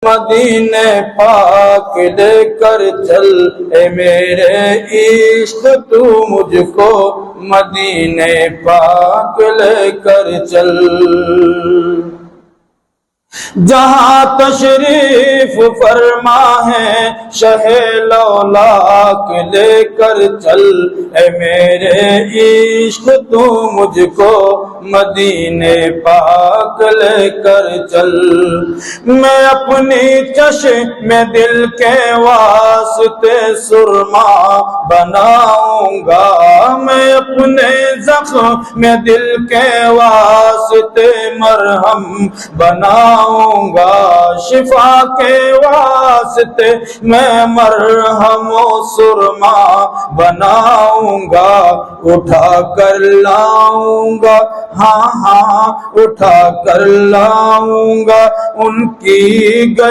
مدینے پاک لے کر چل، اے میرے عشق تو مجھ کو مدینے پاک لے کر چل۔ جہاں تشریف فرما ہے شہ لولاک لے کر چل، اے میرے عشق تو مجھ کو مدینے پاک لے کر چل۔ میں اپنی چشم دل کے واسطے سرما بناؤں گا، میں اپنے زخم دل کے واسطے مرہم بناؤں گا، شفا کے واسطے میں مرہم و سرما بناؤں گا، اٹھا کر لاؤں گا، ہاں ہاں اٹھا کر لاؤں گا ان کی گلی